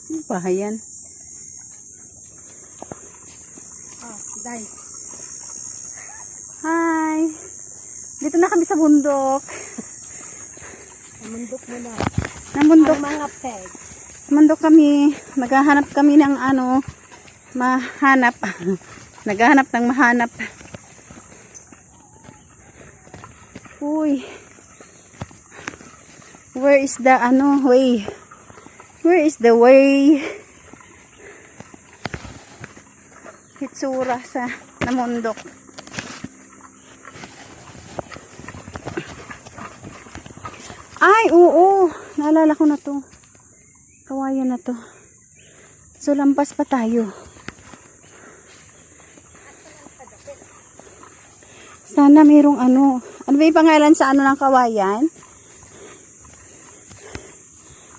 Ano bahay yan? Oh, dai. Hi! Dito na kami sa bundok. Namundok mo na. Namundok. Ang mga peg. Namundok kami. Maghahanap kami ng mahanap. Naghahanap ng mahanap. Uy. Where is the way? Where is the way? Hitsura sa namundok. Ay, oo. Naalala ko na to. Kawayan na to. So, lampas pa tayo. Sana mayroong ano. Ano ba yung pangalan sa ng kawayan?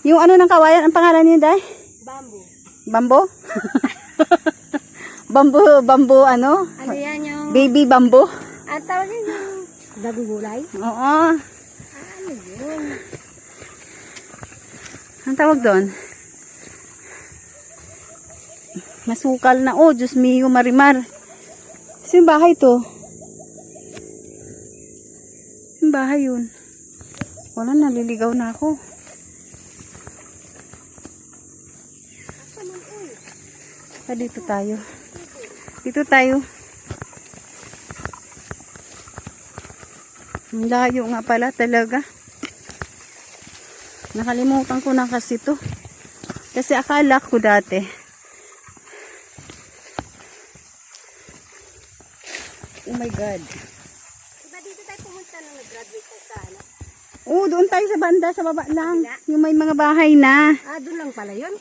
Yung ng kawayan, ang pangalan niyo, Day? Bamboo. Bambo? Bambo, Ano yan yung... Baby bambo? Ang tawag yun yung... Dagong gulay? Oo. Ano yun? Ang tawag doon? Masukal na. Oh, Diyos mio, marimar. Kasi yung bahay to. Yung bahay yun. Wala, naliligaw na ako. Dito tayo. Dito tayo. Ang layo nga pala talaga. Nakalimutan ko na kasi to. Kasi akala ko dati. Oh my God. Diba dito tayo pumunta nung nag-graduate tayo sa ano? Oh, doon tayo sa banda, sa baba lang. Yung may mga bahay na. Ah, doon lang pala yun?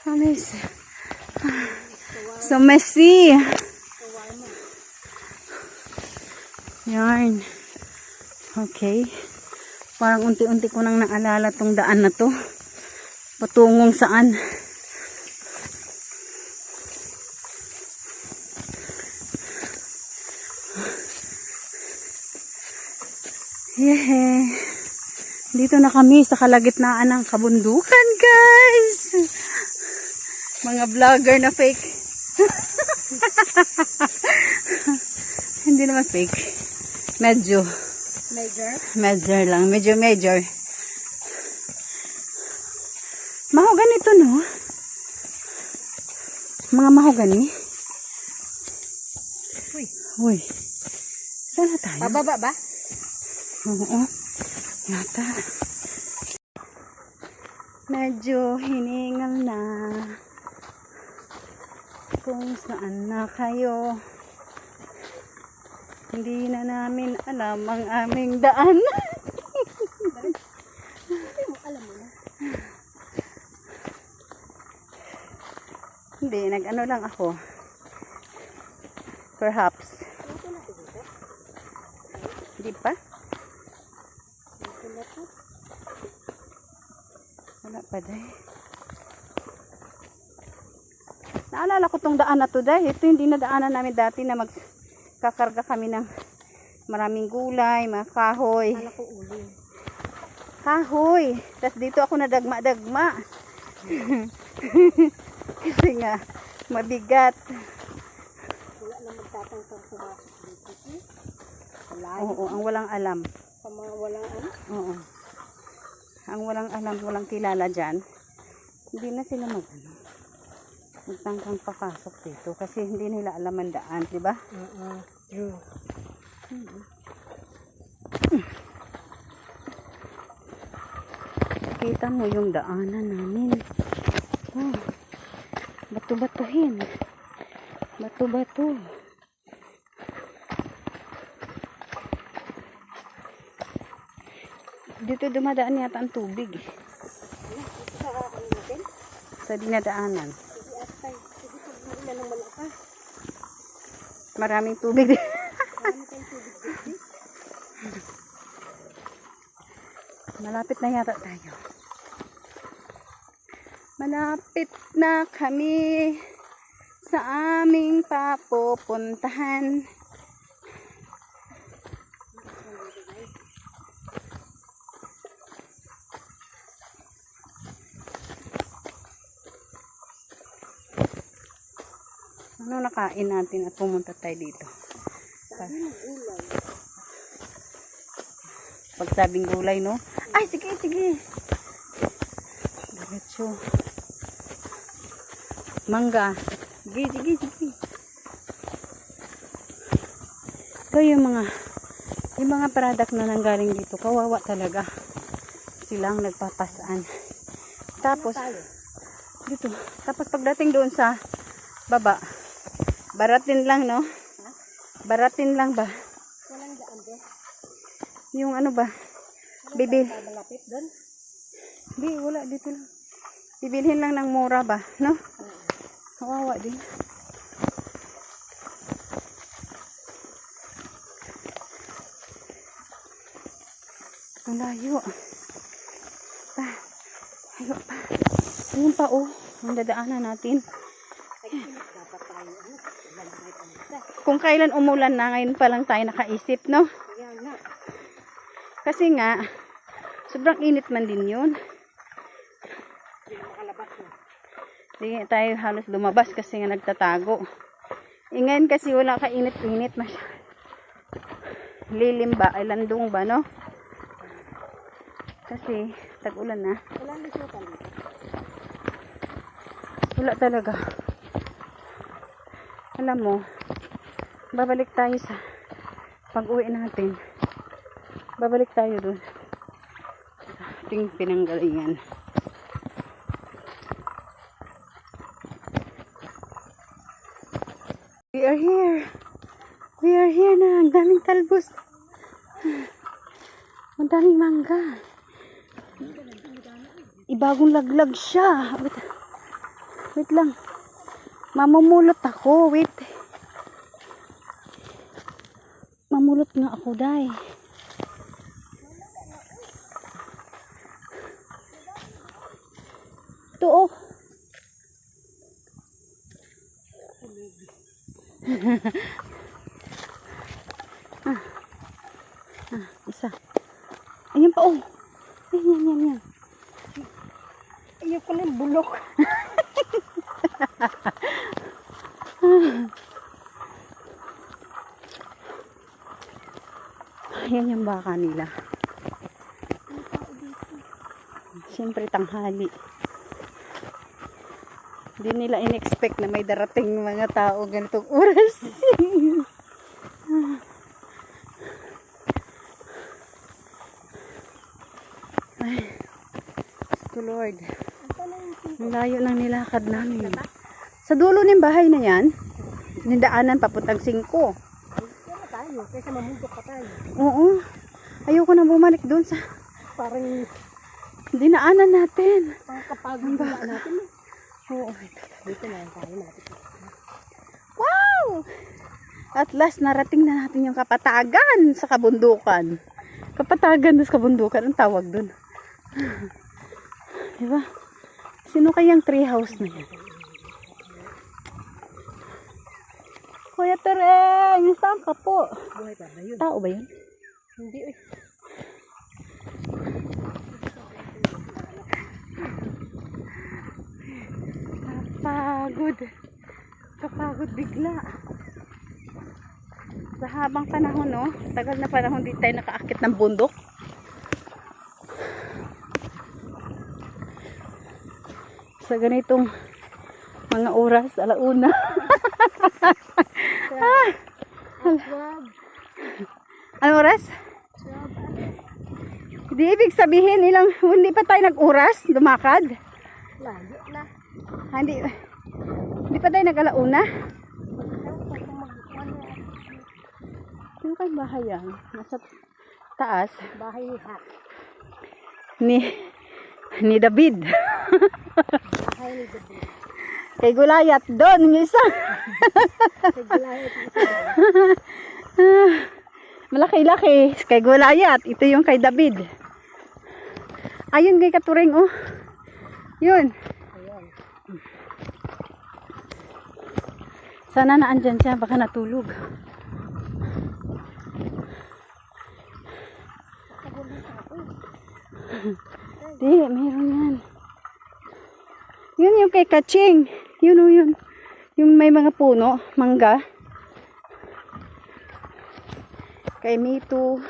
Promise. So messy. Yarn. Okay. Parang unti-unti ko nang naalala tong daan na to. Patungong saan. Yehe. Dito na kami sa kalagitnaan ng kabundukan, guys. Mga vlogger na fake. Hindi naman fake. Medyo. Major lang. Medyo major. Mahogani to, no? Mga mahogani. Uy. Saan na tayo? Pababa ba? Oo. Yata. Medyo hiningal na. Kung saan na kayo. Hindi na namin alam ang aming daan. Alam mo na. Hindi, nag-ano lang ako. Perhaps. Hindi pa? Wala pa dahil. Naalala ko tong daan na to dahil. Ito yung dinadaanan namin dati na magkakarga kami ng maraming gulay, mga kahoy. Kala ko ulo. Kahoy. Tapos dito ako nadagma-dagma. Kasi nga, mabigat. Wala na magtatangkang pumasok dito. Oo, ang walang alam. Sa mga walang ano? Oo. Ang walang alam, walang kilala dyan. Hindi na sila magtangkang papasok dito. Kasi hindi nila alam ang daan, di ba? True. Kita mo yung daanan namin. Oh, bato-batuhin. Bato-bato. Dito dumadaan yata ang tubig. Sa ano natin? Sa dinadaanan. Sige atay. Sige pag maulan ng malakas. Maraming tubig. Marami tayong tubig dito. Malapit na yata tayo. Malapit na kami sa aming papupuntahan. Ano nakain natin at pumunta tayo dito? Pagsabing gulay, no? Ay, sige, sige. Diretso. Mangga. Sige, sige, sige. Ito yung mga product na nanggaling dito. Kawawa talaga. Silang nagpapasaan. Tapos, dito. Tapos pagdating doon sa baba, baratin lang, no? Baratin lang ba? Walang daan doon. Yung ano ba? Bibil. Malapit doon. Hindi, wala dito lang. Bibilhin lang ng mura ba, no? Kawawa din. Ang layo. Pa. Layo pa. Ayun pa, oh. Ang dadaanan natin. Dapat tayo. Kung kailan umulan na, ngayon pa lang tayo nakaisip, no? Yan na. Kasi nga, sobrang init man din yun. Hindi na makalabas na. Hindi tayo halos lumabas kasi nga nagtatago. Ngayon kasi wala kainit-init. Lilim ba? Ay landong ba, no? Kasi tag-ulan na. Walang lisutan dito. Wala talaga. Alam mo, babalik tayo sa pag-uwi natin. Babalik tayo dun sa ating pinanggalingan. We are here. We are here na. Ang daming talbos. Ang daming mangga. Ibagong laglag siya. Wait lang. Mamumulot ako. Wait. Mamulot nga ako, day. Ito, oh. Isa. Ayan pa, oh. Yan. Ayoko na yung bulok. Ayan yung baka nila. Siyempre tanghali. Hindi nila in-expect na may darating mga tao ganitong oras. Ay, Diyos ko Lord. Ang layo ng nilakad namin. Sa dulo ng bahay na yan, nindaanan papuntang 5. Kaya tayo. Kaysa mamundok pa tayo. Oo. Ayoko na bumalik doon sa Parang dinaanan natin. pangkapagod na natin. Oo. Dito na tayo natin. Wow! At last, narating na natin yung kapatagan sa kabundukan. Kapatagan sa kabundukan, ang tawag dun. Diba? Sino kayang tree house na yan? Kuya Tereng, saan ka po? Buhay pa ba yun? Tao ba yun? Hindi eh. Kapagod. Kapagod bigla. Sa habang panahon, no? Tagal na panahon di tayo nakaakit ng bundok. Sa ganitong mga oras, alauna. Anong oras? Hindi ibig sabihin hindi pa tayo nag-oras, lumakad. Layo na. Hindi pa tayo nag-alauna. Sino kayong bahay yan? Nasa taas. Bahay ni Hat. Ni David. Bahay ni David. Kay Gulayat doon, yung isa. Naglayat isa. Malaki-laki. Kay Gulayat. Ito yung kay David. Ayun kay Katuring, oh. Yun. Ayan. Sana naandyan siya, baka natulog. Di, mayroon yan. Yun yung kay Kaching. Yun o yun. Yung may mga puno, mangga. Kay Mito.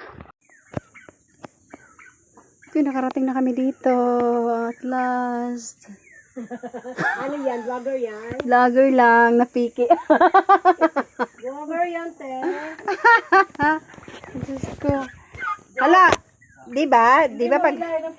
Okay, nakarating na kami dito. At last. Ano yan? Vlogger yan? Vlogger lang, napiki. Vlogger yan, te. Diyos ko. Hala, di ba? Di ba pag... Ng